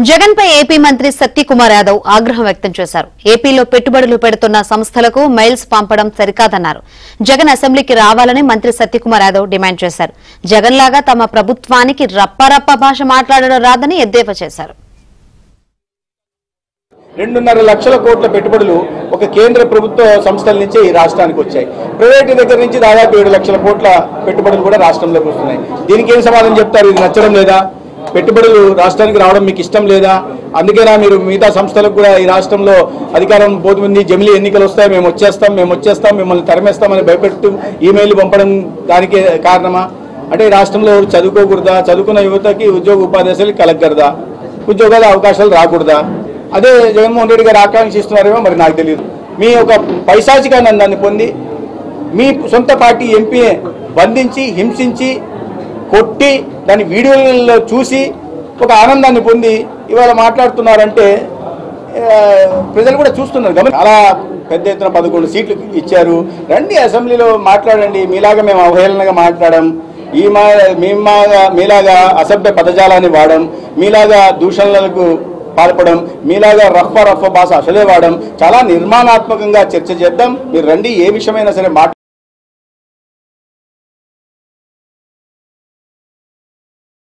జగన్ పై AP మంత్రి సత్యకుమార్ యాదవ్ ఆగ్రహం వ్యక్తం చేశారు. ఏపీలో పెట్టుబడులు పెడుతున్న సంస్థలకు మెయిల్స్ పంపడం సరికాదన్నారు. జగన్ అసెంబ్లీకి రావాలని మంత్రి సత్యకుమార్ యాదవ్ డిమాండ్ చేశారు. జగన్ లాగా తమ ప్రభుత్వానికి రప్పరప్ప భాష మాట్లాడడం రాదని ఎద్దేవా చేశారు. 2.5 లక్షల కోట్ల పెట్టుబడులు ఒక కేంద్ర ప్రభుత్వ సంస్థల నుంచి ఈ రాష్ట్రానికి వచ్చాయి. ప్రైవేట్ దగ్గర నుంచి దాదాపు 7 లక్షల కోట్ల పెట్టుబడులు కూడా రాష్ట్రంలోకి వస్తున్నాయి. దీనికి ఏం సమాధానం చెప్తారు? ఇది నచ్చడం లేదా? పెట్టుబడులు రాష్ట్రానికి రావడం మీకు ఇష్టం లేదా? అందుకేనా మీరు మిగతా సంస్థలకు కూడా ఈ రాష్ట్రంలో అధికారం పోతుంది, జమిలీ ఎన్నికలు వస్తాయి, మేము వచ్చేస్తాం మిమ్మల్ని తరిమేస్తామని భయపెడుతూ ఈమెయిల్ పంపడం దానికి కారణమా? అంటే ఈ రాష్ట్రంలో చదువుకోకూడదా? చదువుకున్న యువతకి ఉద్యోగ ఉపాధి కలగకూడదా? ఉద్యోగాల అవకాశాలు రాకూడదా? అదే జగన్మోహన్ రెడ్డి గారు ఆకాంక్షిస్తున్నారేమో మరి నాకు తెలియదు. మీ ఒక పైశాచిక ఆనందాన్ని పొంది మీ సొంత పార్టీ ఎంపీ బంధించి హింసించి కొట్టి దాని వీడియోలలో చూసి ఒక ఆనందాన్ని పొంది ఇవాళ మాట్లాడుతున్నారంటే ప్రజలు కూడా చూస్తున్నారు. చాలా పెద్ద ఎత్తున 11 సీట్లు ఇచ్చారు. రండి అసెంబ్లీలో మాట్లాడండి. మీలాగా మేము అవహేళనగా మాట్లాడడం, మీలాగా అసభ్య పదజాలాన్ని వాడడం, మీలాగా దూషణలకు పాల్పడం, మీలాగా రఫ భాష అసలే వాడడం, చాలా నిర్మాణాత్మకంగా చర్చ చేద్దాం. మీరు రండి, ఏ విషయమైనా సరే